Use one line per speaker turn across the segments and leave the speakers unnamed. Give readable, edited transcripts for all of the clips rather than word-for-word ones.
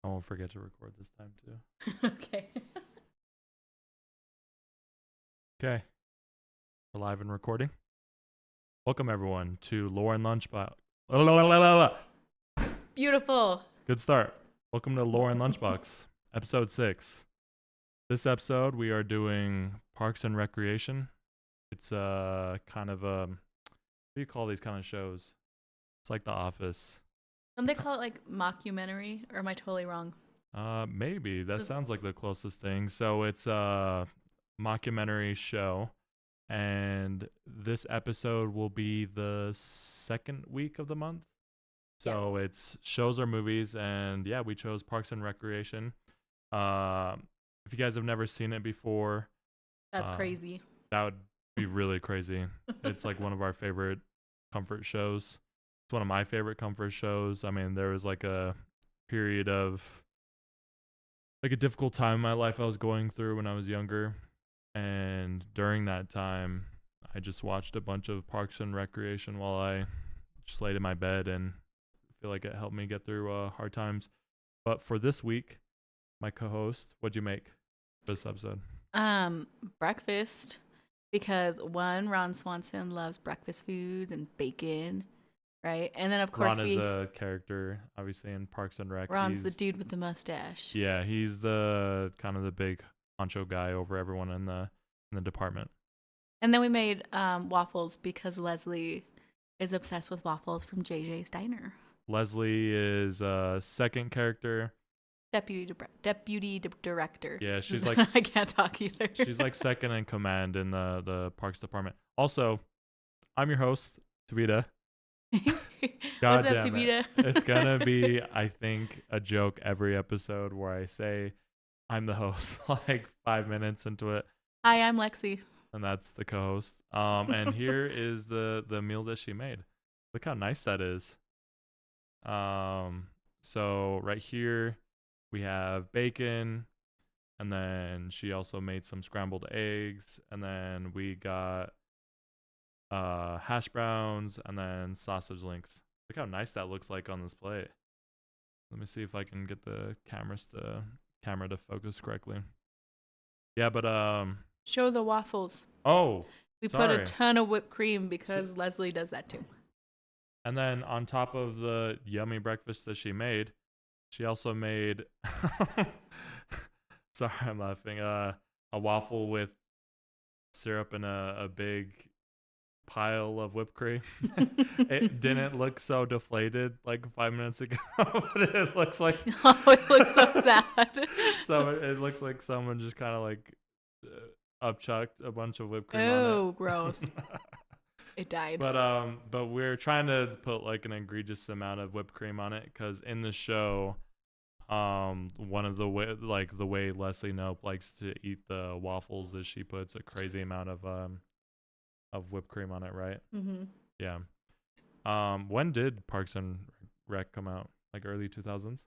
I won't forget to record this time too.
Okay.
Okay, we're live and recording. Welcome everyone to Lauren Lunchbox.
Beautiful.
Good start. Welcome to Lauren Lunchbox, episode 6. This episode we are doing Parks and Recreation. It's kind of what do you call these kind of shows? It's like The Office.
Don't they call it like mockumentary? Or am I totally wrong?
Maybe that
Just-
sounds like the closest thing. So it's a mockumentary show, and this episode will be the second week of the month. So it's shows or movies, and yeah, we chose Parks and Recreation. If you guys have never seen it before,
That's
uh,
crazy.
that would be really crazy. It's like one of our favorite comfort shows. It's one of my favorite comfort shows. I mean, there was like a period of like a difficult time in my life I was going through when I was younger, and during that time I just watched a bunch of Parks and Recreation while I just laid in my bed, and I feel like it helped me get through hard times. But for this week, my co-host, what'd you make for this episode?
Breakfast. Because one, Ron Swanson loves breakfast foods and bacon, right? And then of course
Ron is a character obviously in Parks and Rec.
Ron's the dude with the mustache.
Yeah, he's the kind of the big honcho guy over everyone in the department.
And then we made waffles because Leslie is obsessed with waffles from JJ's Diner.
Leslie is a second character.
Deputy director.
Yeah, she's like
I can't talk either.
She's like second in command in the parks department. Also, I'm your host, Tavita. God
What's up,
damn
Tavita?
it. It's gonna be, I think, a joke every episode where I say I'm the host like 5 minutes into it,
Hi, I'm Lexi.
and that's the co-host. And here is the meal that she made. Look how nice that is. So right here we have bacon, and then she also made some scrambled eggs, and then we got hash browns, and then sausage links. Look how nice that looks like on this plate. Let me see if I can get the camera to focus correctly. Yeah, but
Show the waffles.
oh,
We put
sorry.
a ton of whipped cream because Leslie does that too.
And then on top of the yummy breakfast that she made, she also made sorry, I'm laughing. A waffle with syrup and a big pile of whipped cream. It didn't look so deflated like 5 minutes ago, but it looks like
Oh, it looks so sad.
so it looks like someone just kind of like upchucked a bunch of whipped cream on
Oh,
it.
gross. It died.
But we're trying to put like an egregious amount of whipped cream on it because in the show, one of the way Leslie Knope likes to eat the waffles is she puts a crazy amount of whipped cream on it, right?
Mm-hmm.
Yeah. When did Parks and Rec come out? Like early 2000s?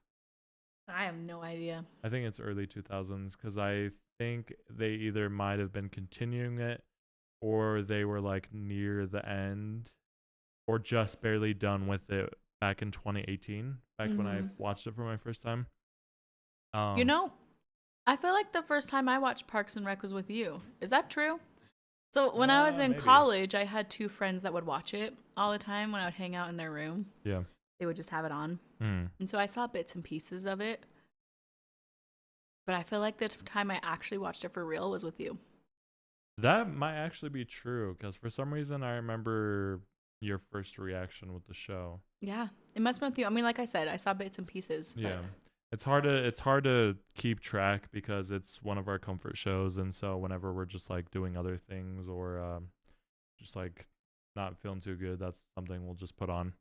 I have no idea.
I think it's early 2000s because I think they either might have been continuing it or they were like near the end or just barely done with it back in 2018, back when I watched it for my first time.
You know, I feel like the first time I watched Parks and Rec was with you. Is that true? So when I was in
Maybe.
college, I had two friends that would watch it all the time when I would hang out in their room.
Yeah.
They would just have it on.
Mm.
And so I saw bits and pieces of it. But I feel like the time I actually watched it for real was with you.
That might actually be true because for some reason I remember your first reaction with the show.
Yeah, it must have been with you. I mean, like I said, I saw bits and pieces. But
Yeah. It's hard to keep track because it's one of our comfort shows, and so whenever we're just like doing other things or just like not feeling too good, that's something we'll just put on.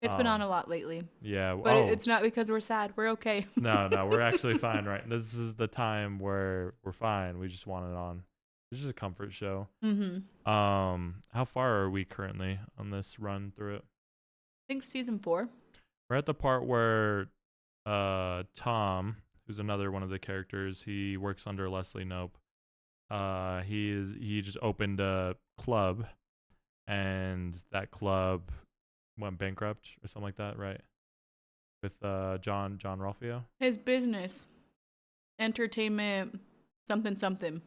It's been on a lot lately.
Yeah.
But it's not because we're sad. We're okay.
No, we're actually fine, right? This is the time where we're fine. We just want it on. It's just a comfort show.
Mm-hmm.
How far are we currently on this run through it?
I think season 4.
We're at the part where Tom, who's another one of the characters, he works under Leslie Knope. He just opened a club, and that club went bankrupt or something like that, right? with John Ralphio.
His business, entertainment, something something.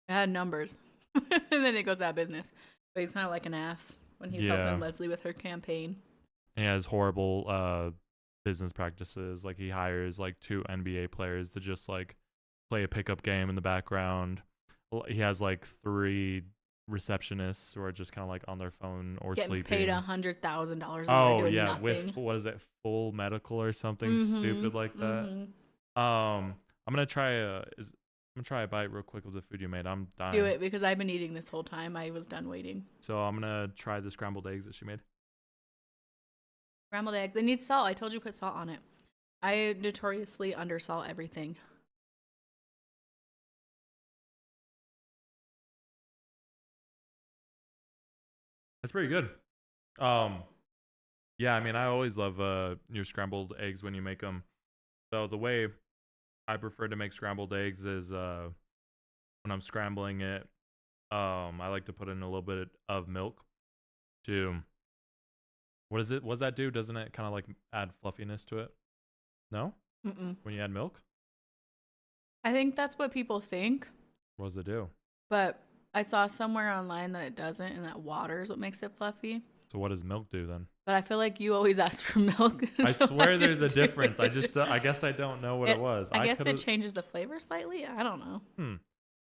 It had numbers, and then it goes out of business. But he's kind of like an ass when he's helping Leslie with her campaign.
He has horrible business practices. Like he hires like 2 NBA players to just like play a pickup game in the background. He has like 3 receptionists who are just kind of like on their phone or
getting
sleeping.
Paid $100,000.
Oh yeah,
nothing.
with what is it, full medical or something stupid like that. I'm gonna try a bite real quick of the food you made. I'm dying.
Do it because I've been eating this whole time. I was done waiting.
So I'm gonna try the scrambled eggs that she made.
Scrambled eggs. They need salt. I told you put salt on it. I notoriously undersalt everything.
That's pretty good. Yeah, I mean, I always love your scrambled eggs when you make them. So the way I prefer to make scrambled eggs is when I'm scrambling it, I like to put in a little bit of milk to what does that do? Doesn't it kind of like add fluffiness to it? No? When you add milk?
I think that's what people think.
What does it do?
But I saw somewhere online that it doesn't, and that water is what makes it fluffy.
So what does milk do then?
But I feel like you always ask for milk.
I swear there's a difference. I guess I don't know what it was.
I guess it changes the flavor slightly. I don't know.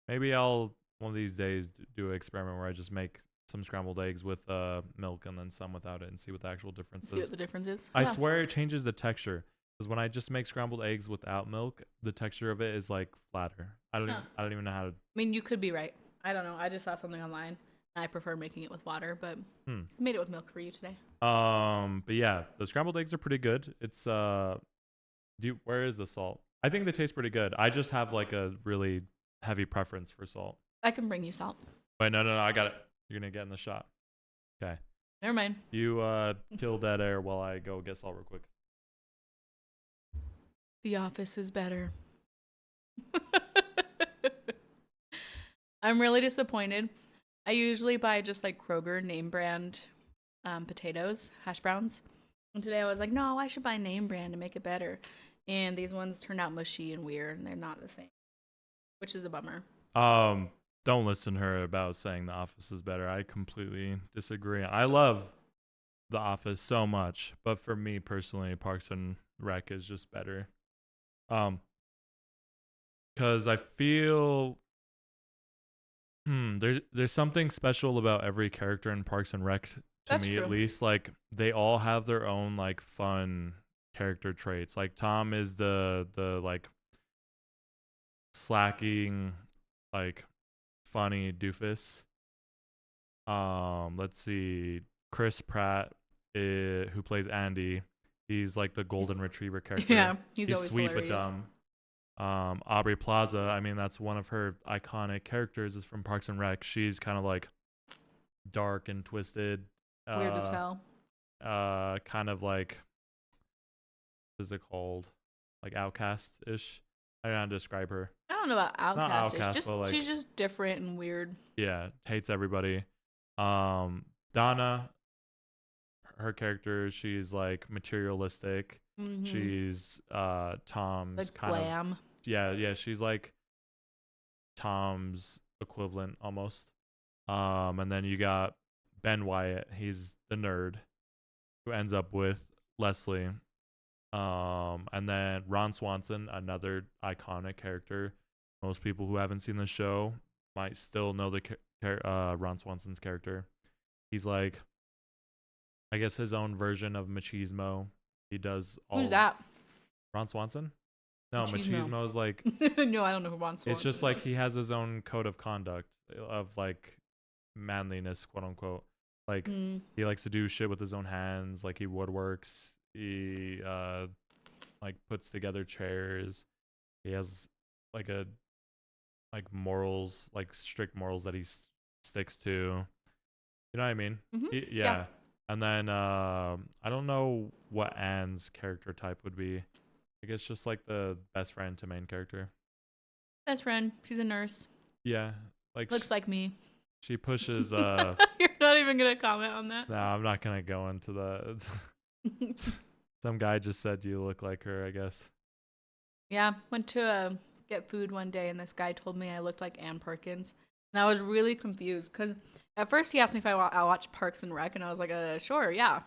Maybe I'll one of these days do an experiment where I just make some scrambled eggs with milk and then some without it and see what the actual difference is.
See what the difference is?
I swear it changes the texture. Because when I just make scrambled eggs without milk, the texture of it is like flatter. I don't even know how to.
I mean, you could be right. I don't know. I just saw something online. I prefer making it with water, but I made it with milk for you today.
But yeah, the scrambled eggs are pretty good. It's where is the salt? I think they taste pretty good. I just have like a really heavy preference for salt.
I can bring you salt.
Wait, no, I got it. You're gonna get in the shot. Okay.
Never mind.
You kill dead air while I go get salt real quick.
The Office is better. I'm really disappointed. I usually buy just like Kroger name brand potatoes, hash browns. And today I was like, no, I should buy name brand to make it better. And these ones turned out mushy and weird, and they're not the same, which is a bummer.
Don't listen to her about saying The Office is better. I completely disagree. I love The Office so much, but for me personally, Parks and Rec is just better. Because I feel there's something special about every character in Parks and Rec to me, at least. Like they all have their own like fun character traits. Like Tom is the like slacking, like funny doofus. Let's see, Chris Pratt, who plays Andy. He's like the golden retriever character.
Yeah, he's always
sweet
hilarious.
but dumb. Aubrey Plaza, I mean, that's one of her iconic characters, is from Parks and Rec. She's kind of like dark and twisted.
Weird as hell.
Kind of like, what is it called? Like outcast-ish. I don't know how to describe her.
I don't know about outcast.
Not outcast, but like,
she's just different and weird.
Yeah, hates everybody. Donna, her character, she's like materialistic.
Mm-hmm.
She's Tom's
like
kind
glam.
of. Yeah, she's like Tom's equivalent almost. And then you got Ben Wyatt. He's the nerd who ends up with Leslie. And then Ron Swanson, another iconic character. Most people who haven't seen the show might still know the Ron Swanson's character. He's like, I guess, his own version of machismo. He does all.
Who's that?
Ron Swanson? No, machismo is like.
No, I don't know who Ron Swanson is.
It's just like he has his own code of conduct of like manliness, quote unquote. Like he likes to do shit with his own hands. Like he woodworks. He like puts together chairs. He has like morals, like strict morals that he sticks to. You know what I mean?
Mm-hmm.
Yeah. And then I don't know what Anne's character type would be. I guess just like the best friend to main character.
Best friend. She's a nurse.
Yeah. Like
looks like me.
She pushes
You're not even gonna comment on that.
No, I'm not gonna go into the Some guy just said you look like her, I guess.
Yeah, went to get food one day, and this guy told me I looked like Ann Perkins, and I was really confused because at first he asked me if I watched Parks and Rec, and I was like, sure, yeah.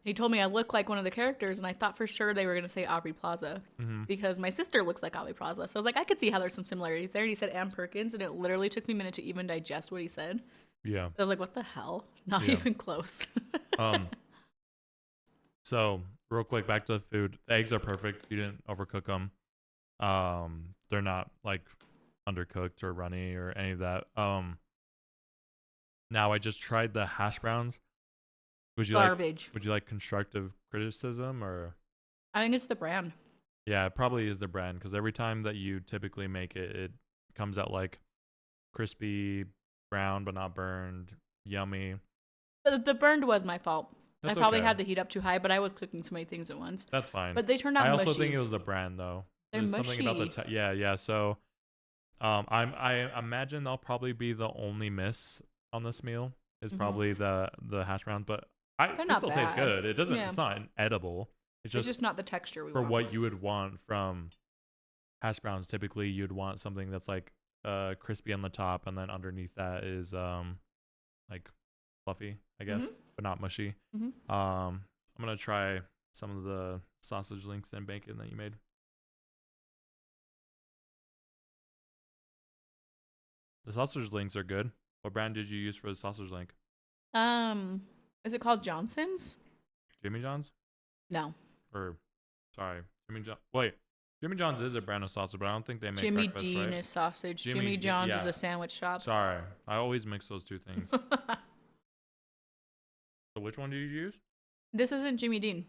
He told me I look like one of the characters, and I thought for sure they were gonna say Aubrey Plaza
Mm-hmm.
because my sister looks like Aubrey Plaza. So I was like, I could see how there's some similarities there. And he said Ann Perkins, and it literally took me a minute to even digest what he said.
Yeah.
I was like, what the hell? Not
Yeah.
even close.
Um. So real quick, back to the food. The eggs are perfect. You didn't overcook them. They're not like undercooked or runny or any of that. Now I just tried the hash browns.
Garbage.
Would you like constructive criticism or?
I think it's the brand.
Yeah, it probably is the brand because every time that you typically make it, it comes out like crispy, brown but not burned, yummy.
The burned was my fault.
That's
I probably
okay.
had the heat up too high, but I was cooking so many things at once.
That's fine.
But they turned out
I
mushy.
also think it was the brand though.
They're
There's
mushy.
something about the yeah. So, I imagine they'll probably be the only miss on this meal is probably the hash browns, but
They're
it
not
still tastes
bad.
good. It doesn't.
Yeah.
It's not edible. It's
It's
just
just not the texture we
for
want.
what you would want from hash browns. Typically, you'd want something that's like crispy on the top, and then underneath that is like fluffy, I guess, but not mushy. I'm gonna try some of the sausage links and bacon that you made. The sausage links are good. What brand did you use for the sausage link?
Is it called Johnson's?
Jimmy John's?
No.
Or, sorry, Jimmy John. Wait, Jimmy John's is a brand of sausage, but I don't think they make
Jimmy
breakfast,
Dean
right?
is sausage.
Jimmy
Jimmy
D-
John's
yeah.
is a sandwich shop.
Sorry, I always mix those two things. So which one did you use?
This isn't Jimmy Dean.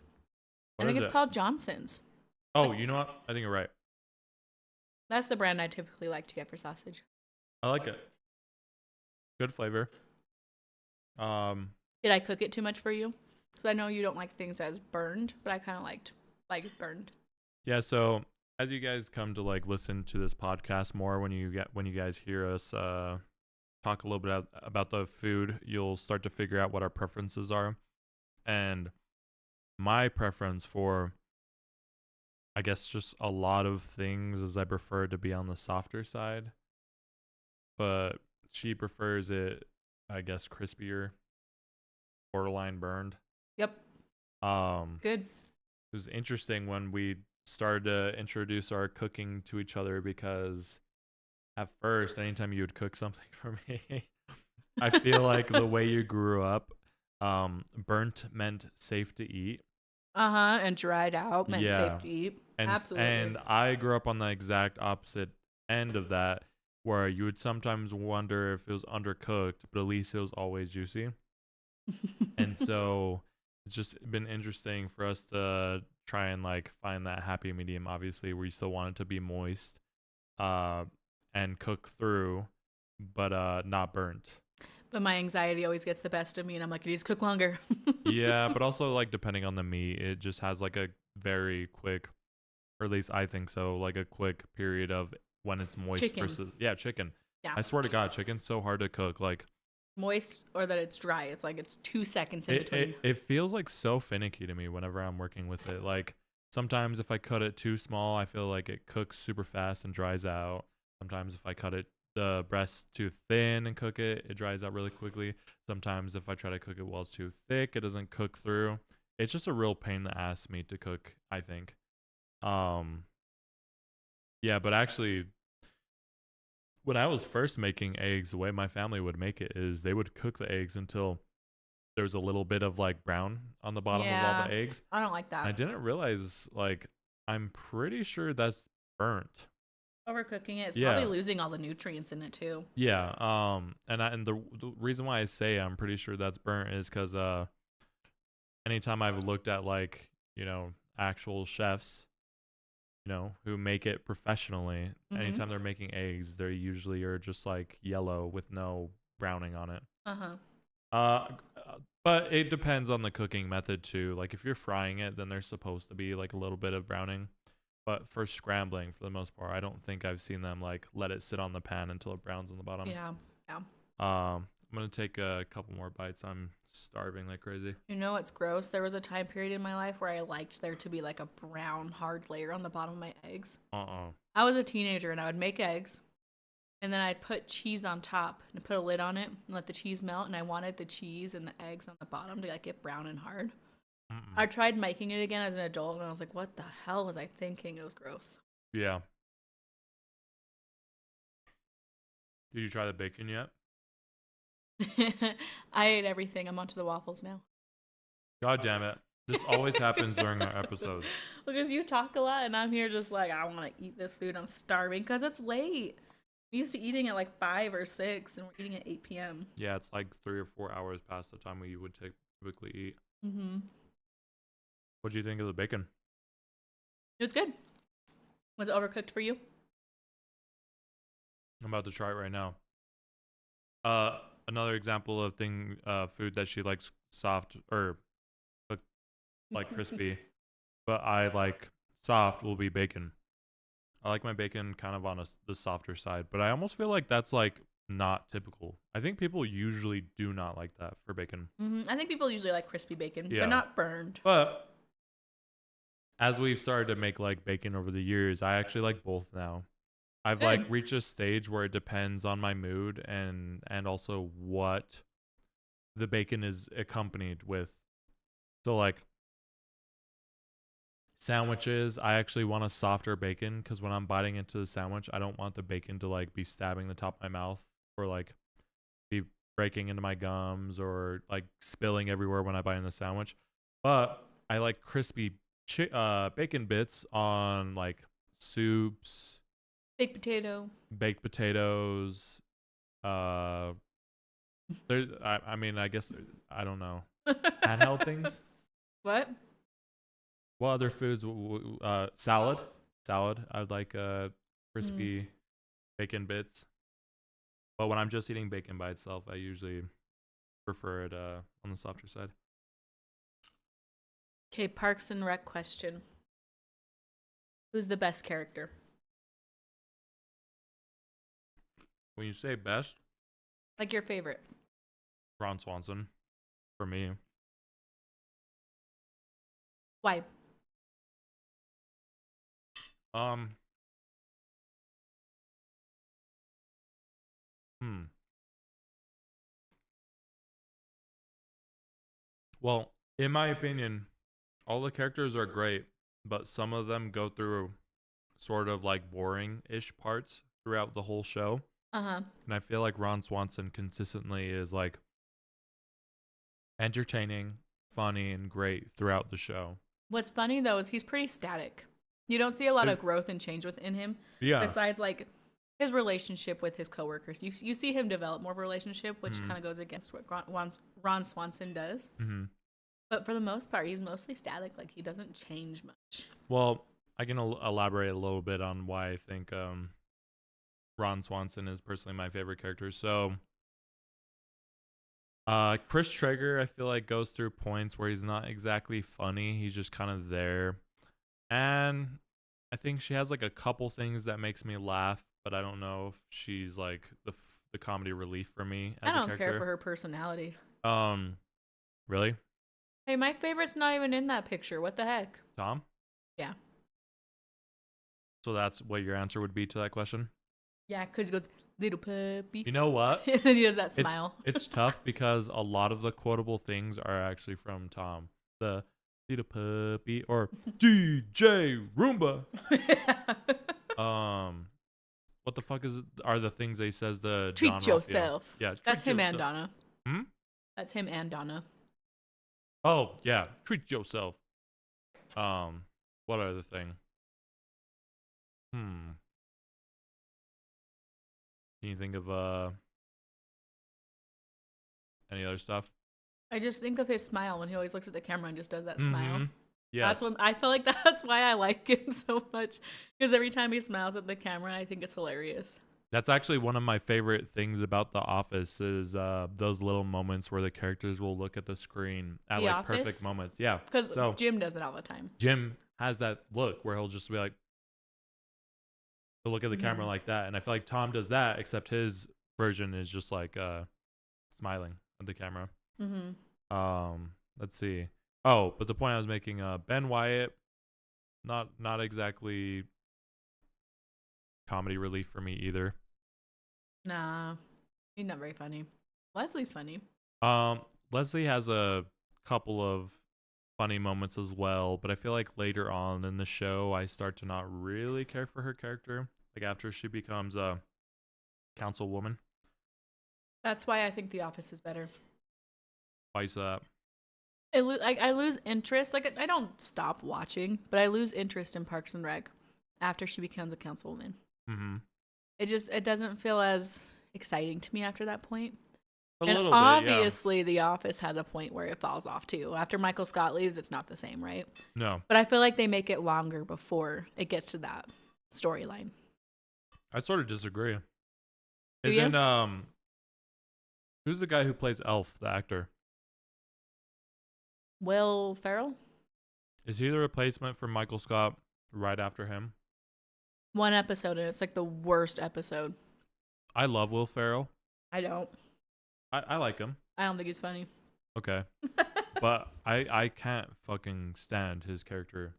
What
I think
is
it's
it?
called Johnson's.
Oh, you know what? I think you're right.
That's the brand I typically like to get for sausage.
I like it. Good flavor.
Did I cook it too much for you? Because I know you don't like things as burned, but I kind of liked burned.
Yeah, so as you guys come to like listen to this podcast more, when you guys hear us talk a little bit about the food, you'll start to figure out what our preferences are. And my preference for, I guess, just a lot of things is I prefer to be on the softer side, but she prefers it, I guess, crispier, borderline burned.
Yep. Good.
It was interesting when we started to introduce our cooking to each other because at first, anytime you would cook something for me, I feel like the way you grew up, burnt meant safe to eat.
And dried out meant safe to eat. Absolutely.
And I grew up on the exact opposite end of that, where you would sometimes wonder if it was undercooked, but at least it was always juicy. And so it's just been interesting for us to try and like find that happy medium, obviously, where you still want it to be moist and cook through, but not burnt.
But my anxiety always gets the best of me, and I'm like, it needs to cook longer.
Yeah, but also like depending on the meat, it just has like a very quick, or at least I think so, like a quick period of when it's moist
Chicken.
versus chicken.
Yeah.
I swear to God, chicken's so hard to cook. Like
Moist or that it's dry. It's like it's 2 seconds in between.
it feels like so finicky to me whenever I'm working with it. Like sometimes if I cut it too small, I feel like it cooks super fast and dries out. Sometimes if I cut it the breast too thin and cook it, it dries out really quickly. Sometimes if I try to cook it while it's too thick, it doesn't cook through. It's just a real pain in the ass meat to cook, I think. Yeah, but actually when I was first making eggs, the way my family would make it is they would cook the eggs until there was a little bit of like brown on the bottom of all the eggs.
I don't like that.
And I didn't realize, like, I'm pretty sure that's burnt.
Overcooking it, it's probably losing all the nutrients in it too.
Yeah. And the reason why I say I'm pretty sure that's burnt is because anytime I've looked at like, you know, actual chefs, you know, who make it professionally, anytime they're making eggs, they usually are just like yellow with no browning on it. But it depends on the cooking method too. Like if you're frying it, then there's supposed to be like a little bit of browning. But for scrambling, for the most part, I don't think I've seen them like let it sit on the pan until it browns on the bottom.
Yeah.
I'm gonna take a couple more bites. I'm starving like crazy.
You know what's gross? There was a time period in my life where I liked there to be like a brown hard layer on the bottom of my eggs. I was a teenager and I would make eggs and then I'd put cheese on top and put a lid on it and let the cheese melt, and I wanted the cheese and the eggs on the bottom to like get brown and hard. I tried making it again as an adult and I was like, what the hell was I thinking? It was gross.
Yeah. Did you try the bacon yet?
I ate everything. I'm onto the waffles now.
God damn it. This always happens during our episodes.
Because you talk a lot and I'm here just like, I want to eat this food. I'm starving because it's late. We used to eating at like 5 or 6 and we're eating at 8 p.m.
Yeah, it's like 3 or 4 hours past the time we would typically eat.
Mm-hmm.
What do you think of the bacon?
It was good. Was it overcooked for you?
I'm about to try it right now. Another example of food that she likes soft or like crispy, but I like soft will be bacon. I like my bacon kind of on the softer side, but I almost feel like that's like not typical. I think people usually do not like that for bacon.
I think people usually like crispy bacon,
Yeah.
but not burned.
But as we've started to make like bacon over the years, I actually like both now. I've
Good.
like reached a stage where it depends on my mood and also what the bacon is accompanied with. So like sandwiches, I actually want a softer bacon because when I'm biting into the sandwich, I don't want the bacon to like be stabbing the top of my mouth or like be breaking into my gums or like spilling everywhere when I bite in the sandwich. But I like crispy bacon bits on like soups,
Baked potato.
baked potatoes. I mean, I guess I don't know. Handheld things.
What?
What other foods? Salad. Salad. I would like crispy bacon bits. But when I'm just eating bacon by itself, I usually prefer it on the softer side.
Okay, Parks and Rec question. Who's the best character?
When you say best,
Like your favorite?
Ron Swanson, for me.
Why?
Well, in my opinion, all the characters are great, but some of them go through sort of like boring-ish parts throughout the whole show.
Uh-huh.
And I feel like Ron Swanson consistently is like entertaining, funny, and great throughout the show.
What's funny though is he's pretty static. You don't see a lot of growth and change within him.
Yeah.
Besides like his relationship with his coworkers. You see him develop more of a relationship, which kind of goes against what Ron Swanson does.
Mm-hmm.
But for the most part, he's mostly static. Like he doesn't change much.
Well, I can elaborate a little bit on why I think Ron Swanson is personally my favorite character. So, Chris Traeger, I feel like goes through points where he's not exactly funny. He's just kind of there. And I think she has like a couple things that makes me laugh, but I don't know if she's like the comedy relief for me as
I don't
a character.
care for her personality.
Really?
Hey, my favorite's not even in that picture. What the heck?
Tom?
Yeah.
So that's what your answer would be to that question?
Yeah, because he goes, little puppy.
You know what?
And then he does that smile.
It's tough because a lot of the quotable things are actually from Tom. The little puppy or DJ Roomba. What the fuck are the things that he says to John
Treat yourself.
Raphael? Yeah,
that's him and Donna.
Hmm?
That's him and Donna.
Oh, yeah. Treat yourself. What other thing? Can you think of any other stuff?
I just think of his smile when he always looks at the camera and just does that smile.
Yeah,
that's what I feel like. That's why I like him so much, because every time he smiles at the camera, I think it's hilarious.
That's actually one of my favorite things about The Office is those little moments where the characters will look at the screen at
The
like
Office?
perfect moments. Yeah,
Because Jim does it all the time.
Jim has that look where he'll just be like, he'll look at the camera like that, and I feel like Tom does that, except his version is just like smiling at the camera.
Mm-hmm.
Let's see. Oh, but the point I was making, Ben Wyatt, not exactly comedy relief for me either.
Nah, he's not very funny. Leslie's funny.
Leslie has a couple of funny moments as well, but I feel like later on in the show, I start to not really care for her character. Like after she becomes a councilwoman.
That's why I think The Office is better.
Why is that?
I lose interest. Like I don't stop watching, but I lose interest in Parks and Rec after she becomes a councilwoman.
Mm-hmm.
It doesn't feel as exciting to me after that point.
A
And
little bit,
obviously, The Office has a point where it falls off too. After Michael Scott leaves, it's not the same, right?
No.
But I feel like they make it longer before it gets to that storyline.
I sort of disagree.
Do you?
Isn't who's the guy who plays Elf, the actor?
Will Ferrell?
Is he the replacement for Michael Scott right after him?
One episode, and it's like the worst episode.
I love Will Ferrell.
I don't.
I like him.
I don't think he's funny.
Okay. But I can't fucking stand his character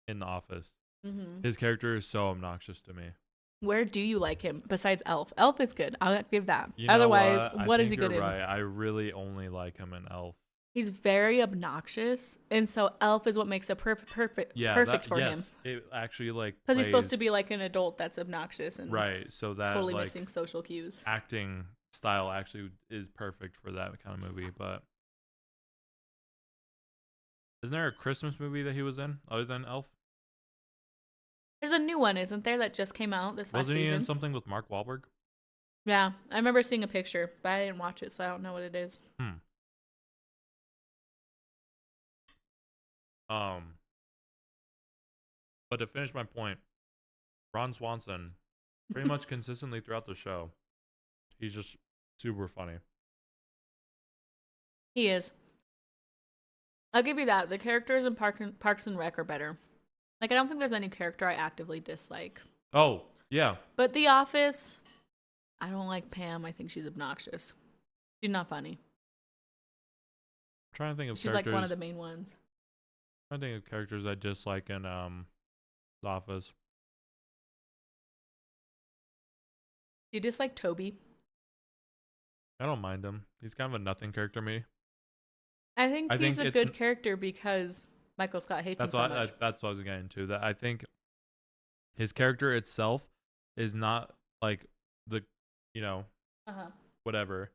in The Office.
Mm-hmm.
His character is so obnoxious to me.
Where do you like him besides Elf? Elf is good. I'll give that.
You know
Otherwise,
what?
what
I
is he
think
good
you're
in?
right. I really only like him in Elf.
He's very obnoxious, and so Elf is what makes it perfect for him.
It actually like
Because he's supposed to
plays-
be like an adult that's obnoxious and
right. So that
totally
like
missing social cues.
acting style actually is perfect for that kind of movie. But isn't there a Christmas movie that he was in other than Elf?
There's a new one, isn't there, that just came out this last
Wasn't he
season?
in something with Mark Wahlberg?
Yeah, I remember seeing a picture, but I didn't watch it, so I don't know what it is.
But to finish my point, Ron Swanson, pretty much consistently throughout the show, he's just super funny.
He is. I'll give you that. The characters in Parks and Rec are better. Like, I don't think there's any character I actively dislike.
Oh, yeah.
But The Office, I don't like Pam. I think she's obnoxious. She's not funny.
I'm trying to think of
She's
characters.
like one of the main ones.
I'm trying to think of characters I dislike in The Office.
Do you dislike Toby?
I don't mind him. He's kind of a nothing character to me.
I think he's a
it's-
good character because Michael Scott hates him
That's
so
what
much.
that's what I was getting to. That I think his character itself is not like the
Uh-huh.
whatever,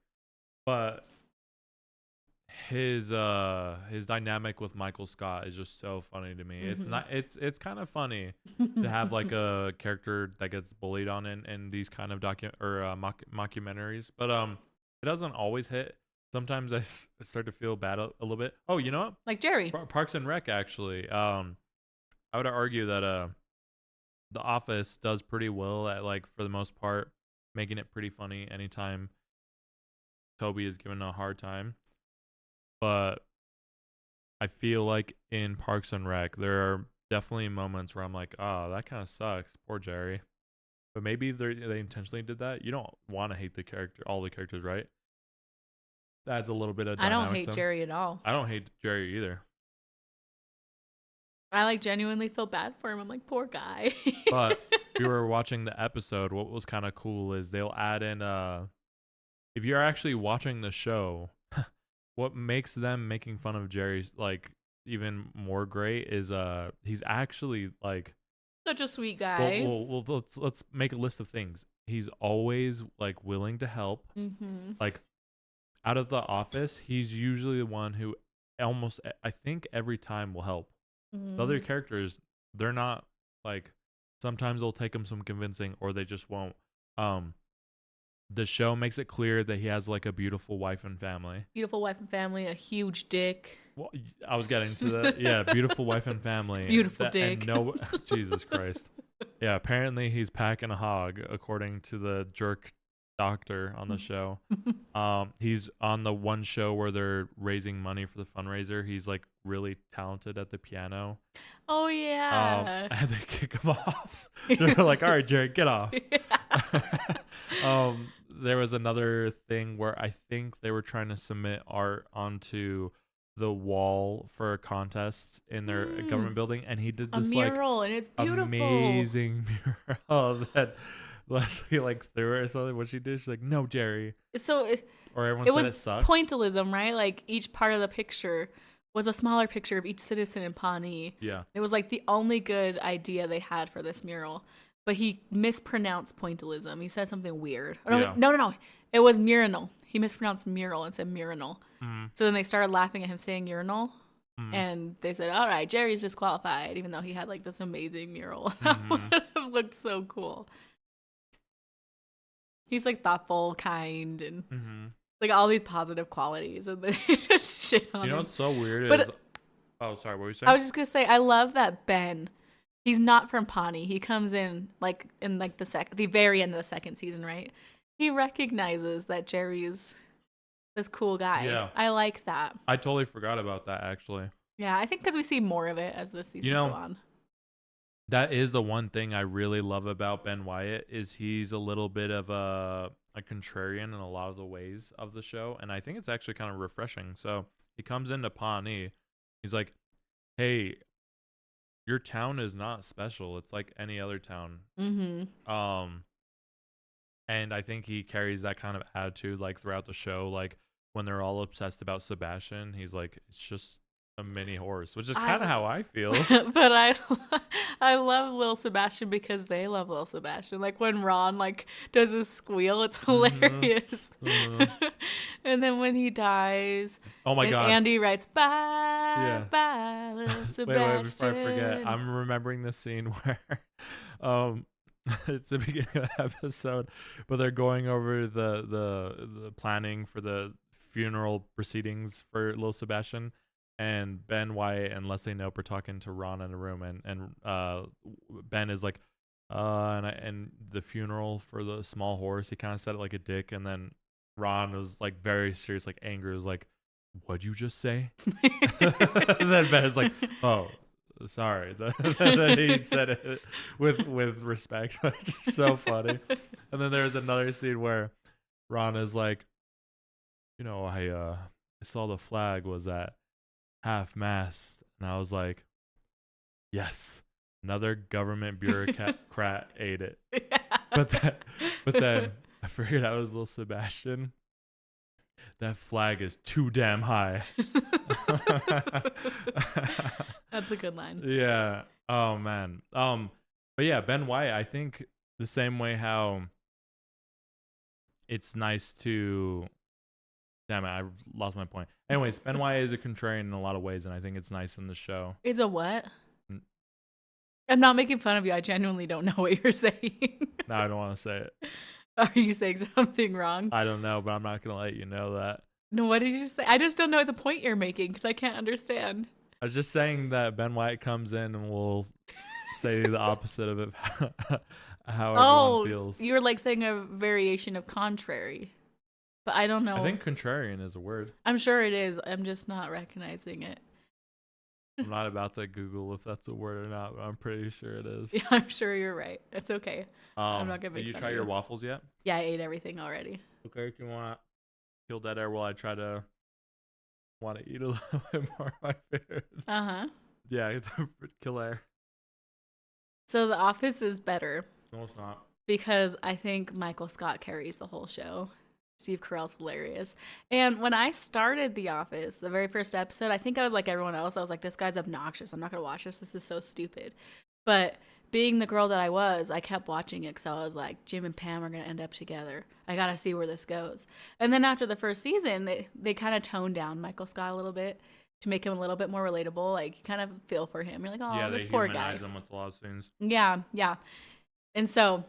but his dynamic with Michael Scott is just so funny to me. It's
Mhm.
not it's kind of funny to have like a character that gets bullied on in these kind of mockumentaries, but it doesn't always hit. Sometimes I start to feel bad a little bit. Oh, you know what?
Like Jerry.
Parks and Rec actually. I would argue that The Office does pretty well at, like, for the most part, making it pretty funny anytime Toby is given a hard time. But I feel like in Parks and Rec, there are definitely moments where I'm like, oh, that kind of sucks. Poor Jerry. But maybe they intentionally did that. You don't want to hate all the characters, right? Adds a little bit of
I
dynamic
don't hate
to them.
Jerry at all.
I don't hate Jerry either.
I like genuinely feel bad for him. I'm like, poor guy.
But if you were watching the episode, what was kind of cool is they'll add in if you're actually watching the show, what makes them making fun of Jerry like even more great is he's actually like
Such a sweet guy.
well let's make a list of things. He's always like willing to help.
Mm-hmm.
Like out of the office, he's usually the one who almost I think every time will help.
Mm-hmm.
The other characters, they're not like, sometimes it'll take them some convincing or they just won't. The show makes it clear that he has like a beautiful wife and family.
Beautiful wife and family, a huge dick.
Well, I was getting to that. Yeah, beautiful wife and family.
Beautiful dick.
And no, Jesus Christ. Yeah, apparently he's packing a hog, according to the jerk doctor on the show. He's on the one show where they're raising money for the fundraiser. He's like really talented at the piano.
Oh yeah.
And they kick him off. They're like, all right, Jared, get off. there was another thing where I think they were trying to submit art onto the wall for a contest in their government building, and he did
A
this like
mural, and it's beautiful.
amazing mural that Leslie like threw it or something. What she did, she's like, "No, Jerry,"
So
or everyone
it
said
was
it sucked.
pointillism, right? Like each part of the picture was a smaller picture of each citizen in Pawnee.
Yeah,
It was like the only good idea they had for this mural. But he mispronounced pointillism. He said something weird. Oh,
Yeah.
no. It was murinal. He mispronounced mural and said murinal.
Mhm.
So then they started laughing at him saying urinal.
Mhm.
And they said, all right, Jerry's disqualified, even though he had like this amazing mural.
Mhm.
That would have looked so cool. He's like thoughtful, kind, and like all these positive qualities. And they just shit on
You know
him.
what's so weird
But
is, oh, sorry, what were you saying?
I was just going to say, I love that Ben, he's not from Pawnee. He comes in like the very end of the second season, right? He recognizes that Jerry's this cool guy.
Yeah.
I like that.
I totally forgot about that actually.
Yeah, I think because we see more of it as the seasons go on.
That is the one thing I really love about Ben Wyatt is he's a little bit of a contrarian in a lot of the ways of the show, and I think it's actually kind of refreshing. So he comes into Pawnee, he's like, "Hey, your town is not special. It's like any other town." And I think he carries that kind of attitude like throughout the show. Like when they're all obsessed about Sebastian, he's like, "It's just a mini horse," which is kind of how I feel.
But I love Lil Sebastian because they love Lil Sebastian. Like when Ron like does his squeal, it's hilarious. And then when he dies,
oh my god,
Andy writes bye bye Lil Sebastian.
Wait, before I forget, I'm remembering the scene where it's the beginning of the episode, but they're going over the planning for the funeral proceedings for Lil Sebastian. And Ben Wyatt and Leslie Knope are talking to Ron in a room, and Ben is like, and the funeral for the small horse. He kind of said it like a dick, and then Ron was like very serious, like angry, was like, "What'd you just say?" And then Ben is like, "Oh, sorry." Then he said it with respect, which is so funny. And then there's another scene where Ron is like, I saw the flag was at half-mast, and I was like, yes, another government bureaucrat ate it. But then I figured out it was little Sebastian. That flag is too damn high.
That's a good line.
Yeah. Oh man. But yeah, Ben Wyatt, I think the same way how it's nice to damn it, I lost my point. Anyways, Ben Wyatt is a contrarian in a lot of ways, and I think it's nice in the show.
Is a what? I'm not making fun of you. I genuinely don't know what you're saying.
No, I don't want to say it.
Are you saying something wrong?
I don't know, but I'm not going to let you know that.
No, what did you say? I just don't know the point you're making because I can't understand.
I was just saying that Ben Wyatt comes in and will say the opposite of it, how everyone feels.
You were like saying a variation of contrary. But I don't know.
I think contrarian is a word.
I'm sure it is. I'm just not recognizing it.
I'm not about to Google if that's a word or not, but I'm pretty sure it is.
Yeah, I'm sure you're right. It's okay. I'm not gonna make
Did you
fun
try
of
your
you.
waffles yet?
Yeah, I ate everything already.
Okay, if you want to kill dead air while I try to want to eat a little bit more of my food.
Uh-huh.
Yeah, kill air.
So The Office is better.
No, it's not.
Because I think Michael Scott carries the whole show. Steve Carell's hilarious. And when I started The Office, the very first episode, I think I was like everyone else. I was like, this guy's obnoxious. I'm not going to watch this. This is so stupid. But being the girl that I was, I kept watching it because I was like, Jim and Pam are going to end up together. I got to see where this goes. And then after the first season, they kind of toned down Michael Scott a little bit to make him a little bit more relatable. Like, you kind of feel for him. You're like, oh, this poor guy.
Yeah, they humanize him with a lot of scenes.
Yeah. And so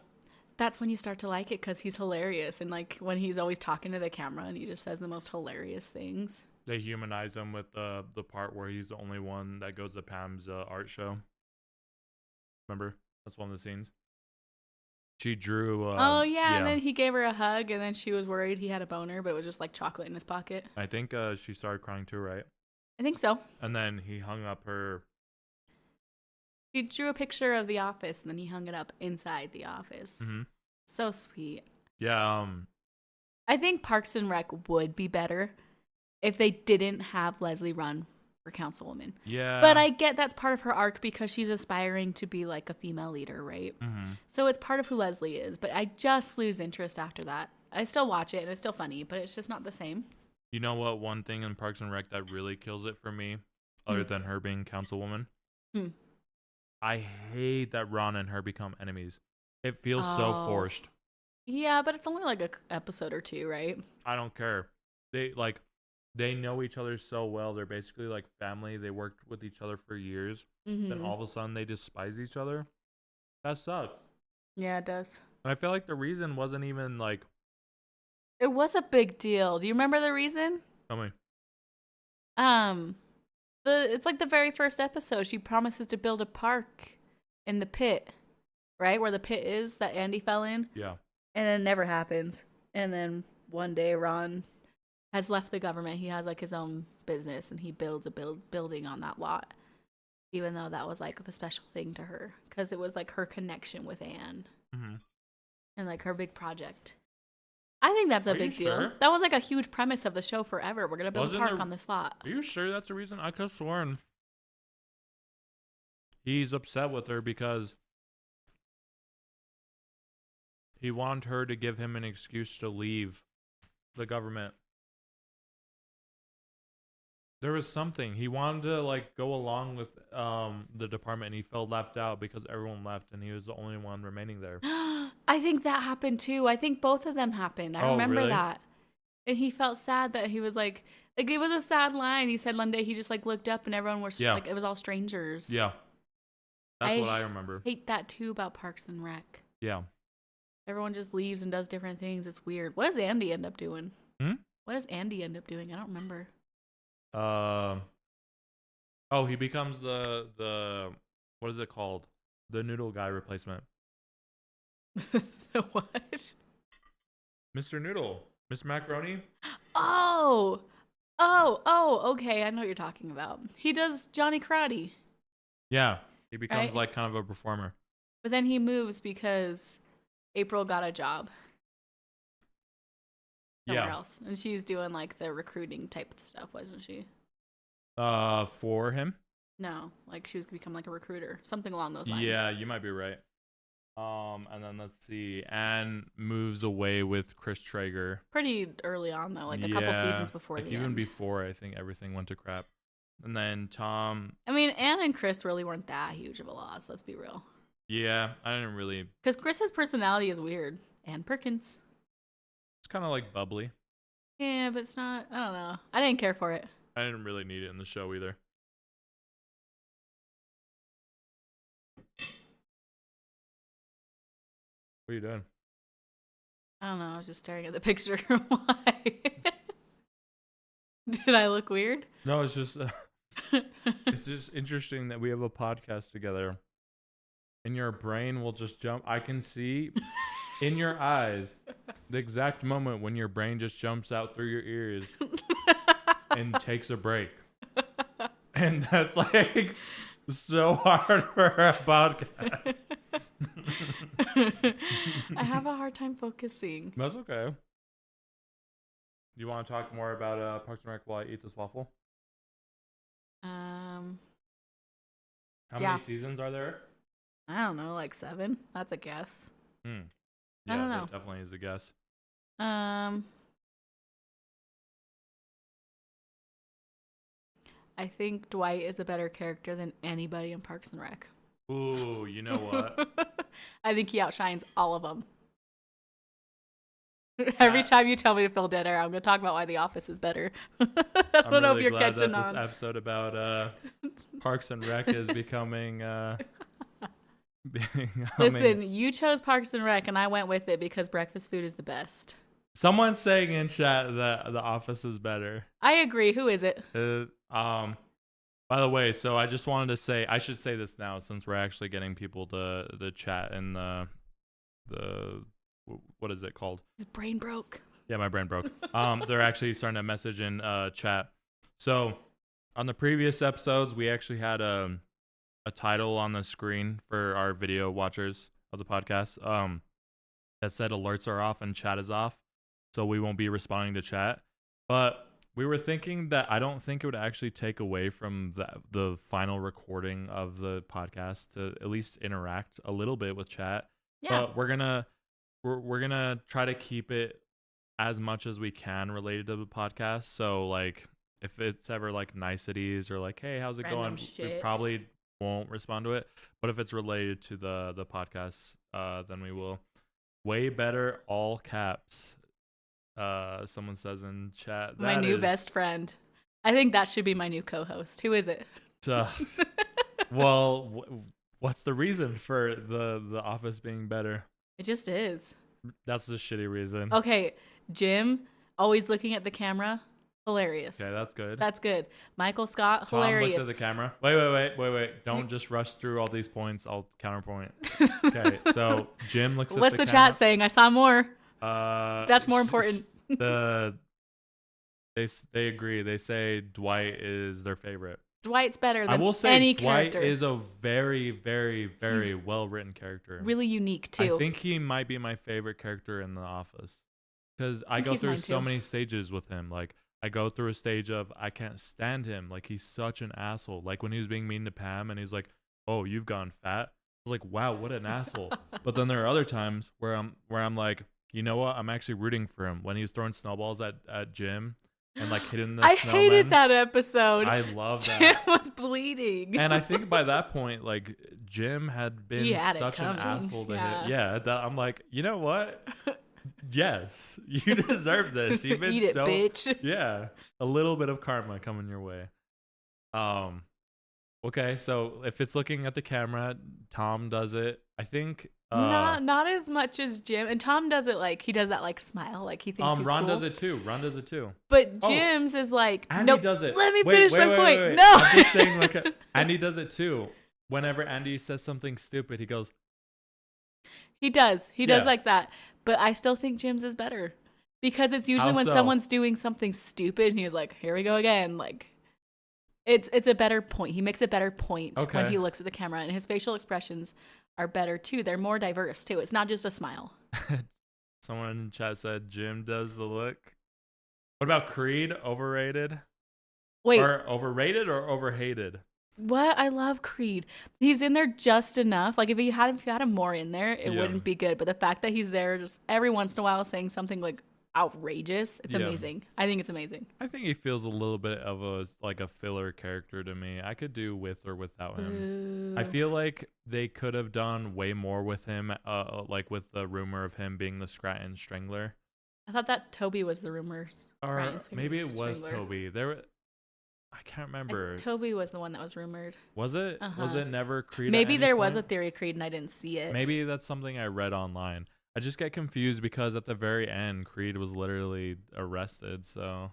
that's when you start to like it because he's hilarious. And like when he's always talking to the camera and he just says the most hilarious things.
They humanize him with the part where he's the only one that goes to Pam's art show. Remember? That's one of the scenes. She drew.
And then he gave her a hug and then she was worried he had a boner, but it was just like chocolate in his pocket.
I think she started crying too, right?
I think so.
And then he hung up her.
He drew a picture of the office and then he hung it up inside the office.
Mm-hmm.
So sweet.
Yeah.
I think Parks and Rec would be better if they didn't have Leslie run for councilwoman.
Yeah.
But I get that's part of her arc because she's aspiring to be like a female leader, right?
Mm-hmm.
So it's part of who Leslie is. But I just lose interest after that. I still watch it and it's still funny, but it's just not the same.
You know what? One thing in Parks and Rec that really kills it for me, other than her being councilwoman, I hate that Ron and her become enemies. It feels so forced.
Yeah, but it's only like an episode or two, right?
I don't care. They know each other so well. They're basically like family. They worked with each other for years. Then all of a sudden they despise each other. That sucks.
Yeah, it does.
And I feel like the reason wasn't even like.
It was a big deal. Do you remember the reason?
Tell me.
It's like the very first episode. She promises to build a park in the pit, right? Where the pit is that Andy fell in.
Yeah.
And then it never happens. And then one day Ron has left the government. He has like his own business and he builds a building on that lot. Even though that was like the special thing to her. Because it was like her connection with Anne.
Mm-hmm.
And like her big project. I think that's a big deal.
Sure?
That was like a huge premise of the show forever. We're going to build a park on this lot.
Are you sure that's the reason? I could have sworn he's upset with her because he wanted her to give him an excuse to leave the government. There was something. He wanted to like go along with the department and he felt left out because everyone left and he was the only one remaining there.
I think that happened too. I think both of them happened. I remember
really?
that. And he felt sad that he was like it was a sad line. He said one day he just like looked up and everyone was like it was all strangers.
Yeah. That's what I remember.
I hate that too about Parks and Rec.
Yeah.
Everyone just leaves and does different things. It's weird. What does Andy end up doing? What does Andy end up doing? I don't remember.
He becomes the what is it called? The noodle guy replacement.
The what?
Mr. Noodle. Mr. Macaroni?
Oh, okay. I know what you're talking about. He does Johnny Karate.
Yeah. He becomes like kind of a performer.
But then he moves because April got a job somewhere else. And she's doing like the recruiting type of stuff, wasn't she?
For him?
No, like she was become like a recruiter, something along those lines.
Yeah, you might be right. And then let's see. Anne moves away with Chris Traeger.
Pretty early on though, like a couple seasons before the
even
end.
before I think everything went to crap. And then Tom.
I mean, Anne and Chris really weren't that huge of a loss. Let's be real.
Yeah, I didn't really.
Because Chris's personality is weird. Anne Perkins.
It's kind of like bubbly.
Yeah, but it's not. I don't know. I didn't care for it.
I didn't really need it in the show either. What are you doing?
I don't know. I was just staring at the picture. Why? Did I look weird?
No, it's just it's just interesting that we have a podcast together. And your brain will just jump. I can see in your eyes the exact moment when your brain just jumps out through your ears and takes a break. And that's like so hard for a podcast.
I have a hard time focusing.
That's okay. You want to talk more about Parks and Rec while I eat this waffle? How many seasons are there?
I don't know, like 7. That's a guess.
Yeah,
I don't know.
That definitely is a guess.
I think Dwight is a better character than anybody in Parks and Rec.
Ooh, you know what?
I think he outshines all of them. Every time you tell me to fill dead air, I'm going to talk about why The Office is better. I don't know if you're catching on.
This episode about Parks and Rec is becoming.
Listen, you chose Parks and Rec, and I went with it because breakfast food is the best.
Someone's saying in chat that The Office is better.
I agree. Who is it?
By the way, so I just wanted to say, I should say this now since we're actually getting people to the chat and the what is it called?
His brain broke.
Yeah, my brain broke. They're actually starting to message in chat. So on the previous episodes, we actually had a title on the screen for our video watchers of the podcast that said alerts are off and chat is off. so we won't be responding to chat. But we were thinking that I don't think it would actually take away from the final recording of the podcast to at least interact a little bit with chat.
Yeah.
But we're gonna try to keep it as much as we can related to the podcast. So like if it's ever like niceties or like, hey, how's it
Random
going? We
shit.
probably won't respond to it. But if it's related to the podcast, then we will. Way better, all caps. Someone says in chat.
My new best friend. I think that should be my new co-host. Who is it?
Well, what's the reason for the office being better?
It just is.
That's a shitty reason.
Okay, Jim, always looking at the camera. Hilarious.
Okay, that's good.
That's good. Michael Scott,
Tom
hilarious.
looks at the camera. Wait. Don't just rush through all these points. I'll counterpoint. Okay, so Jim looks at the camera.
What's the chat saying? I saw more. That's more important.
They agree. They say Dwight is their favorite.
Dwight's better than
I will say
any
Dwight
character.
is a very, very, very well written character.
Really unique too.
I think he might be my favorite character in The Office because I go through so many stages with him. Like I go through a stage of I can't stand him. Like he's such an asshole. Like when he was being mean to Pam and he's like, "Oh, you've gone fat." I was like, "Wow, what an asshole." But then there are other times where I'm like, you know what? I'm actually rooting for him when he was throwing snowballs at Jim. And like hitting the
I
snowman.
hated that episode.
I love that.
Jim was bleeding.
And I think by that point, like Jim had been such an asshole to him. Yeah, that I'm like, you know what? Yes, you deserve this. You've been
Eat it, bitch.
Yeah, a little bit of karma coming your way. Okay, so if it's looking at the camera, Tom does it. I think
not as much as Jim, and Tom does it like he does that like smile, like he thinks he's
Ron
cool.
does it too. Ron does it too.
But Jim's is like
Andy
nope,
does it.
Let me finish my point.
Wait.
No,
I'm just saying like Andy does it too. Whenever Andy says something stupid, he goes.
He does like that. But I still think Jim's is better because it's usually when someone's doing something stupid and he's like, "Here we go again." Like. It's a better point. He makes a better point when he looks at the camera, and his facial expressions are better too. They're more diverse too. It's not just a smile.
Someone in chat said Jim does the look. What about Creed? Overrated?
Wait,
or overrated or overhated?
What? I love Creed. He's in there just enough. Like if you had him more in there, it wouldn't be good. But the fact that he's there just every once in a while saying something like outrageous, it's amazing. I think it's amazing.
I think he feels a little bit of a filler character to me. I could do with or without him. I feel like they could have done way more with him, like with the rumor of him being the Scranton Strangler.
I thought that Toby was the rumor.
Or maybe it was Toby. I can't remember.
Toby was the one that was rumored.
Was it?
Uh-huh.
Was it never Creed?
Maybe there was a theory Creed and I didn't see it.
Maybe that's something I read online. I just get confused because at the very end, Creed was literally arrested. So,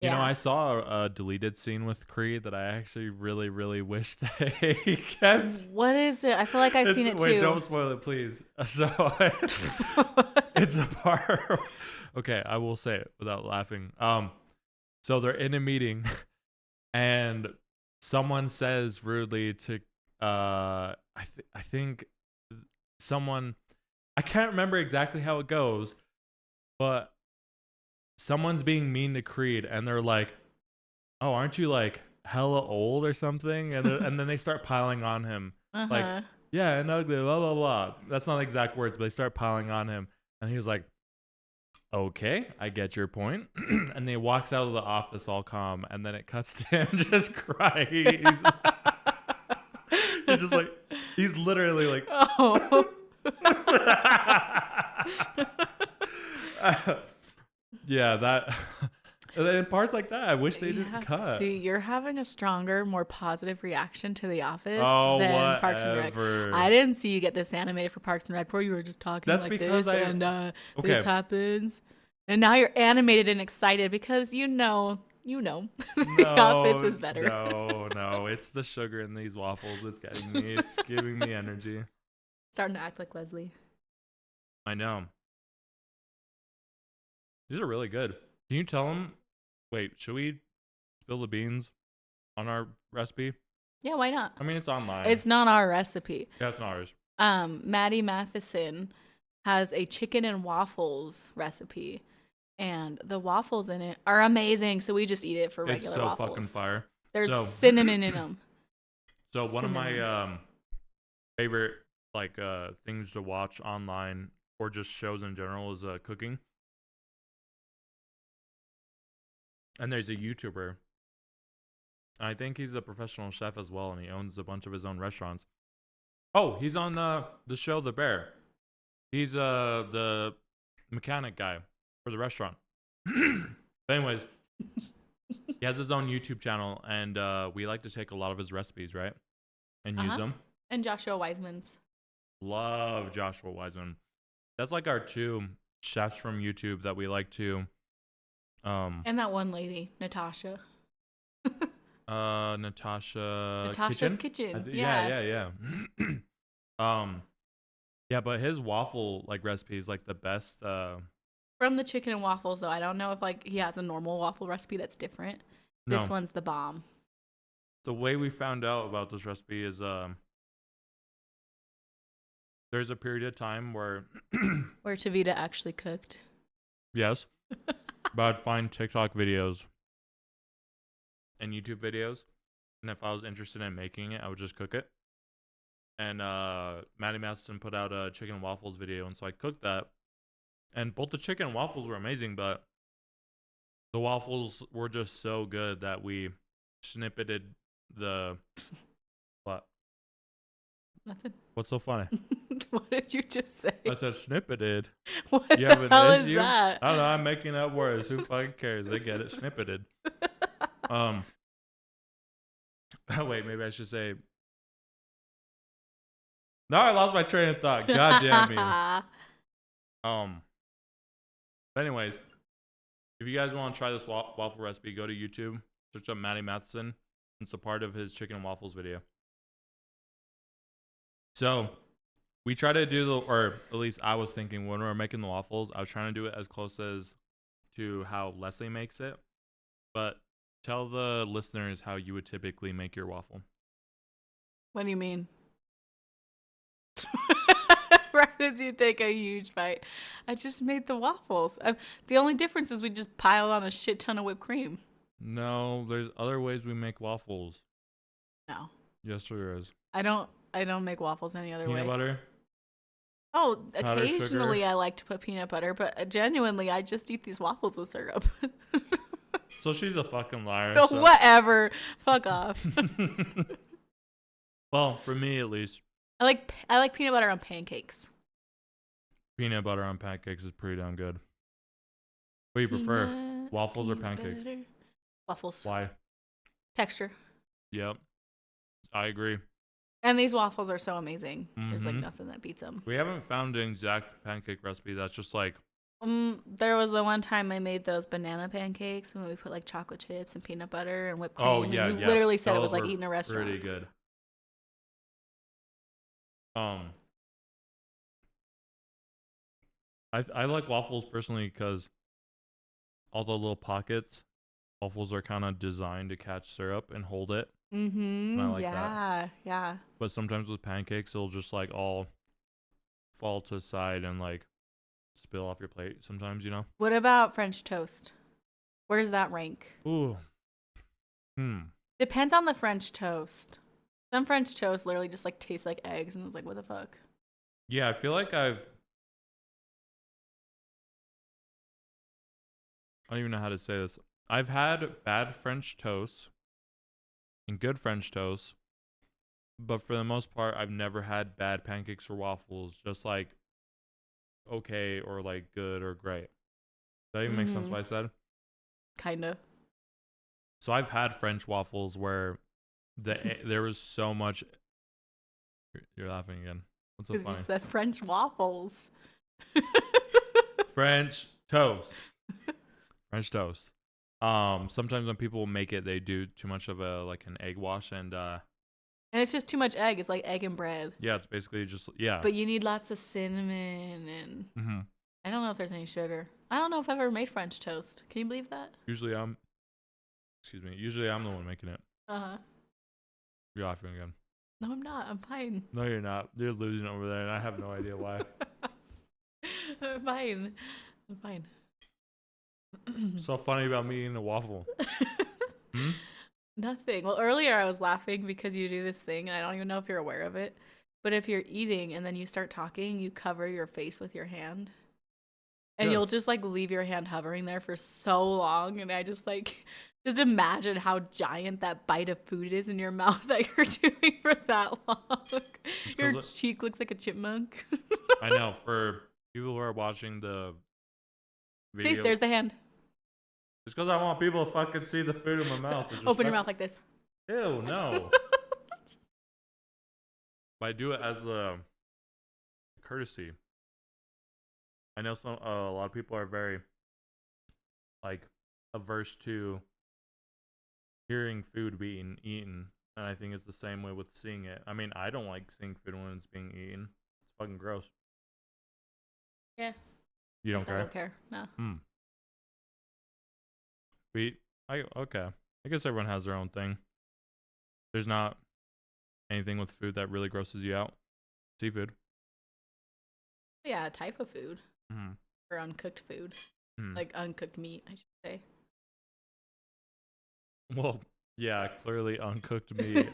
you know, I saw a deleted scene with Creed that I actually really, really wish they kept.
What is it? I feel like I've seen it too.
Wait, don't spoil it, please. So, it's a part. Okay, I will say it without laughing. So they're in a meeting, and someone says rudely to, I think someone. I can't remember exactly how it goes, but someone's being mean to Creed, and they're like, "Oh, aren't you like hella old or something?" And then they start piling on him, like, "Yeah, and ugly, blah blah blah." That's not the exact words, but they start piling on him, and he's like, "Okay, I get your point." And he walks out of the office all calm, and then it cuts to him just crying. He's just like, he's literally like,
oh.
Yeah, that and parts like that I wish they didn't cut.
See, you're having a stronger, more positive reaction to The Office
than
Parks and Rec. I didn't see you get this animated for Parks and Rec where you were just talking like this and this happens, and now you're animated and excited because you know The Office is better.
No, it's the sugar in these waffles. It's getting me. It's giving me energy.
Starting to act like Leslie.
I know. These are really good. Can you tell them? Wait, should we spill the beans on our recipe?
Yeah, why not?
I mean, it's online.
It's not our recipe.
Yeah, it's not ours.
Maddie Matheson has a chicken and waffles recipe. and the waffles in it are amazing. So we just eat it for
It's
regular
so
waffles.
fucking fire.
There's
So
cinnamon in them.
So one of
Cinnamon.
my favorite like things to watch online or just shows in general is cooking. And there's a YouTuber. I think he's a professional chef as well, and he owns a bunch of his own restaurants. Oh, he's on the show The Bear. He's the mechanic guy for the restaurant. But anyways, he has his own YouTube channel, and we like to take a lot of his recipes, right? And use them.
And Joshua Wiseman's.
Love Joshua Wiseman. That's like our two chefs from YouTube that we like to.
And that one lady, Natasha.
Natasha's
Kitchen.
Yeah. Yeah, but his waffle like recipe is like the best.
From the chicken and waffles, though, I don't know if like he has a normal waffle recipe that's different. This one's the bomb.
The way we found out about this recipe is there's a period of time where
Tavita actually cooked.
Yes. But I'd find TikTok videos and YouTube videos, and if I was interested in making it, I would just cook it. And Maddie Matheson put out a chicken and waffles video, and so I cooked that. And both the chicken and waffles were amazing, but the waffles were just so good that we snippeted the what?
Nothing.
What's so funny?
What did you just say?
I said snippeted.
What
You
the
have an
hell is
issue?
that?
I don't know. I'm making up words. Who fucking cares? They get it. Snippeted. Oh, wait, maybe I should say. No, I lost my train of thought. God damn you. But anyways, if you guys want to try this waffle recipe, go to YouTube, search up Maddie Matheson. It's a part of his chicken and waffles video. So we try to do or at least I was thinking when we were making the waffles, I was trying to do it as close as to how Leslie makes it. But tell the listeners how you would typically make your waffle.
What do you mean? Right as you take a huge bite. I just made the waffles. The only difference is we just piled on a shit ton of whipped cream.
No, there's other ways we make waffles.
No.
Yes, there is.
I don't make waffles any other way.
Peanut butter?
Oh,
Powdered
occasionally
sugar?
I like to put peanut butter, but genuinely I just eat these waffles with syrup.
So she's a fucking liar.
So
So.
whatever. Fuck off.
Well, for me at least.
I like peanut butter on pancakes.
Peanut butter on pancakes is pretty damn good. What do you prefer? Waffles or pancakes?
Butter. Waffles.
Why?
Texture.
Yep. I agree.
And these waffles are so amazing. There's like
Mhm.
nothing that beats them.
We haven't found an exact pancake recipe that's just like.
There was the one time I made those banana pancakes when we put like chocolate chips and peanut butter and whipped cream.
Oh yeah,
and you
yeah.
literally said it
Those
was like
were
eating a restaurant.
Pretty good. I like waffles personally because all the little pockets, waffles are kind of designed to catch syrup and hold it.
Mm-hmm.
And I like
that. Yeah.
But sometimes with pancakes, it'll just like all fall to the side and like spill off your plate sometimes, you know?
What about French toast? Where does that rank?
Ooh.
Depends on the French toast. Some French toast literally just like tastes like eggs, and it's like, what the fuck?
Yeah, I feel like I don't even know how to say this. I've had bad French toast and good French toast, but for the most part, I've never had bad pancakes or waffles. Just like okay or like good or great. Does that even make sense what I said?
Kinda.
So I've had French waffles where there was so much. You're laughing again. What's so funny?
You said French waffles.
French toast. French toast. Sometimes when people make it, they do too much of an egg wash and
it's just too much egg. It's like egg and bread.
yeah, it's basically just yeah.
But you need lots of cinnamon and I don't know if there's any sugar. I don't know if I've ever made French toast. Can you believe that?
Usually I'm the one making it.
Uh-huh.
You're laughing again.
No, I'm not. I'm fine.
No, you're not. You're losing over there, and I have no idea why.
I'm fine. I'm fine.
So funny about me eating a waffle. Hmm?
Nothing. Well, earlier I was laughing because you do this thing, and I don't even know if you're aware of it. But if you're eating and then you start talking, you cover your face with your hand. And
Yeah.
you'll just like leave your hand hovering there for so long. And I just like, just imagine how giant that bite of food is in your mouth that you're doing for that long.
Just
Your
'cause
cheek looks like a chipmunk.
I know for people who are watching the
See,
video,
there's the hand.
just because I want people to fucking see the food in my mouth.
Open your mouth like this.
Ew, no. But I do it as a courtesy. I know a lot of people are very like averse to hearing food being eaten, and I think it's the same way with seeing it. I mean, I don't like seeing food when it's being eaten. It's fucking gross.
Yeah.
You don't
I
care?
don't care. No.
Okay. I guess everyone has their own thing. There's not anything with food that really grosses you out. Seafood.
Yeah, a type of food.
Mm-hmm.
Or uncooked food.
Mm.
Like uncooked meat, I should say.
Well, yeah, clearly uncooked meat.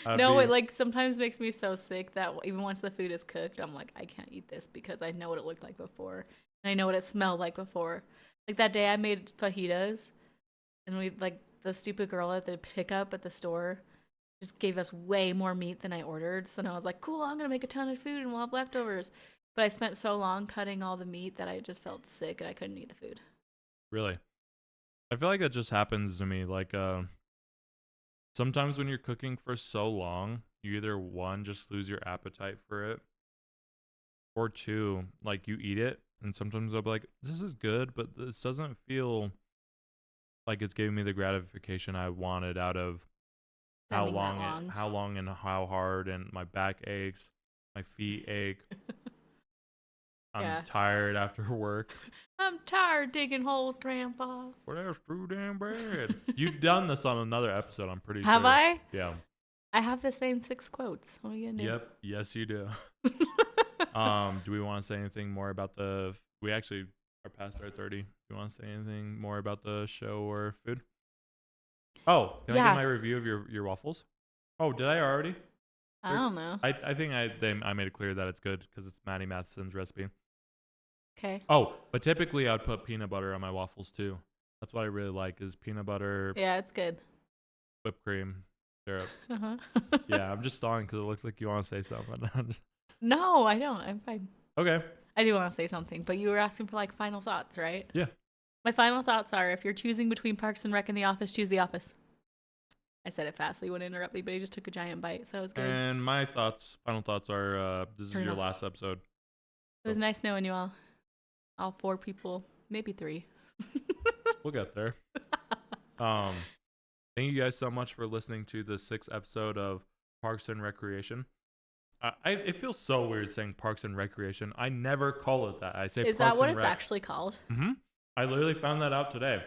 No, it like sometimes makes me so sick that even once the food is cooked, I'm like, I can't eat this because I know what it looked like before. And I know what it smelled like before. Like that day I made fajitas and we like the stupid girl at the pickup at the store just gave us way more meat than I ordered. So now I was like, cool, I'm gonna make a ton of food and we'll have leftovers. But I spent so long cutting all the meat that I just felt sick and I couldn't eat the food.
Really? I feel like that just happens to me. Like, sometimes when you're cooking for so long, you either one, just lose your appetite for it, or two, like you eat it, and sometimes I'll be like, this is good, but this doesn't feel like it's giving me the gratification I wanted out of how long and how hard, and my back aches, my feet ache. I'm tired after work.
I'm tired digging holes, Grandpa.
Well, that's too damn bad. You've done this on another episode, I'm pretty
Have
sure.
I?
Yeah.
I have the same 6 quotes. What are you gonna do?
Yep. Yes, you do. Do we want to say anything more about we actually are past our 30. Do you want to say anything more about the show or food? Oh, can I give my review of your waffles? Oh, did I already?
I don't know.
I think I made it clear that it's good because it's Maddie Matheson's recipe.
Okay.
Oh, but typically I'd put peanut butter on my waffles too. That's what I really like is peanut butter.
Yeah, it's good.
Whipped cream, syrup.
Uh-huh.
Yeah, I'm just stalling because it looks like you want to say something.
No, I don't. I'm fine.
Okay.
I do want to say something, but you were asking for like final thoughts, right?
Yeah.
My final thoughts are: if you're choosing between Parks and Rec and The Office, choose The Office. I said it fast, so you wouldn't interrupt me, but he just took a giant bite, so it was good.
And my final thoughts are: this is your last episode.
It was nice knowing you all 4 people, maybe 3.
We'll get there. Thank you guys so much for listening to the 6th episode of Parks and Recreation. It feels so weird saying Parks and Recreation. I never call it that. I say
Is
Parks
that what
and
it's
Rec.
actually called?
Mm-hmm. I literally found that out today.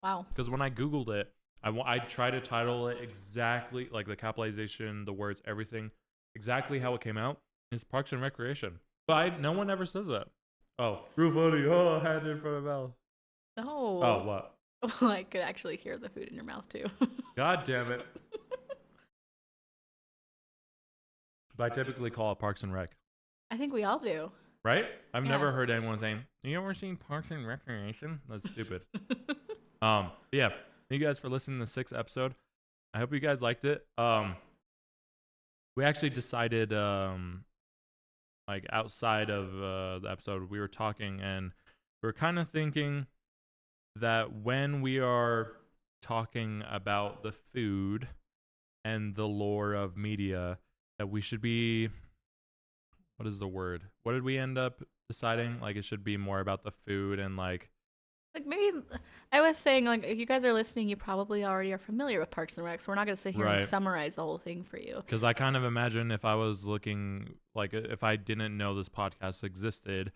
Wow.
Because when I Googled it, I try to title it exactly, like the capitalization, the words, everything, exactly how it came out. It's Parks and Recreation. But no one ever says that. Oh, real funny. Oh, hand in front of mouth.
No.
Oh, what?
Well, I could actually hear the food in your mouth, too.
God damn it. But I typically call it Parks and Rec.
I think we all do.
Right? I've never heard anyone saying, you ever seen Parks and Recreation? That's stupid. But yeah. Thank you guys for listening to the 6th episode. I hope you guys liked it. We actually decided, like outside of the episode, we were talking and we were kind of thinking that when we are talking about the food and the lore of media, that we should be, what is the word? What did we end up deciding? Like it should be more about the food and like
maybe I was saying, like, if you guys are listening, you probably already are familiar with Parks and Rec, so we're not going to sit here and summarize the whole thing for you.
Because I kind of imagine if I was looking, like, if I didn't know this podcast existed,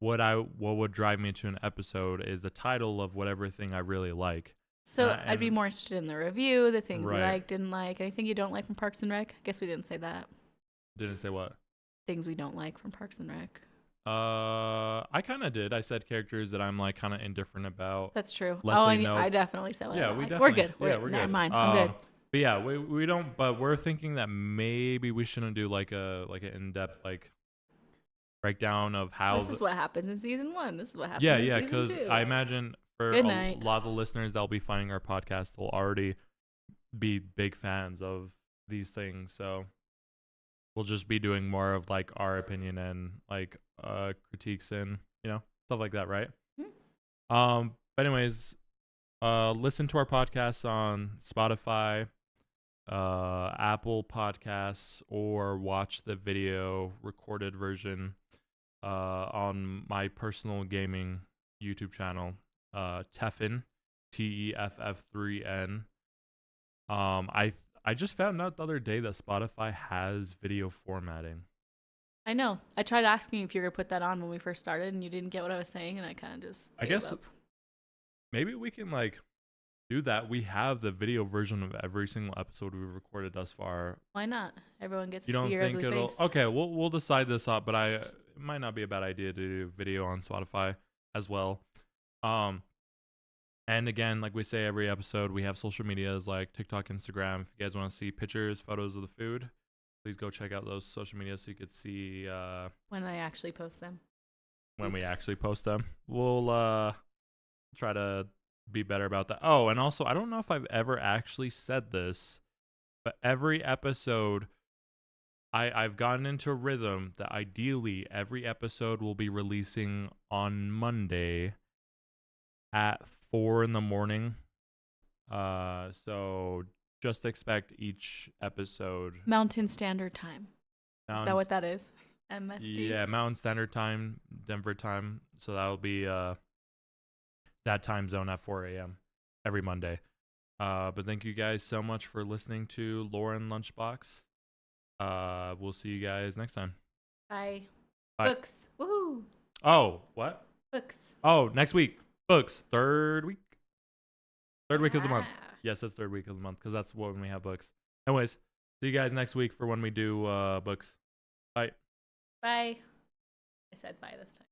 what would drive me to an episode is the title of whatever thing I really like.
So I'd be more interested in the review, the things you like, didn't like, anything you don't like from Parks and Rec. I guess we didn't say that.
Didn't say what?
Things we don't like from Parks and Rec.
I kind of did. I said characters that I'm like kind of indifferent about.
That's true.
Leslie,
I
no.
definitely said what I
Yeah,
don't
we
like. We're
definitely.
good.
Yeah, we're
Never
good.
mind. I'm good.
But yeah, we don't. But we're thinking that maybe we shouldn't do like an in depth like breakdown of how.
This is what happens in season 1. This is what happens
Yeah,
in
yeah.
season
Because
2.
I imagine for
Good
a
night.
lot of the listeners that'll be finding our podcast will already be big fans of these things. So we'll just be doing more of like our opinion and like critiques and stuff like that, right? But anyways, listen to our podcasts on Spotify, Apple Podcasts, or watch the video recorded version on my personal gaming YouTube channel, Teffin, TEFF3N. I just found out the other day that Spotify has video formatting.
I know. I tried asking if you were going to put that on when we first started, and you didn't get what I was saying, and I kind of just gave up.
Maybe we can like do that. We have the video version of every single episode we've recorded thus far.
Why not? Everyone gets
You
to
don't
see your
think
ugly
it'll?
face.
Okay, we'll decide this up, but it might not be a bad idea to do video on Spotify as well. And again, like we say every episode, we have social medias like TikTok, Instagram. If you guys want to see pictures, photos of the food, please go check out those social medias so you could see
when I actually post them.
When we actually post them. We'll try to be better about that. Oh, and also, I don't know if I've ever actually said this, but every episode, I've gotten into a rhythm that ideally every episode will be releasing on Monday at 4 a.m. So just expect each episode.
Mountain Standard Time. Is that what that is? MST?
Yeah, Mountain Standard Time, Denver time. So that'll be that time zone at 4 a.m. every Monday. But thank you guys so much for listening to Lauren Lunchbox. We'll see you guys next time.
Bye.
Bye.
Books. Woohoo.
Oh, what?
Books.
Oh, next week. Books. Third week. Third week of the month. Yes, it's third week of the month because that's when we have books. Anyways, see you guys next week for when we do books. Bye.
Bye. I said bye this time.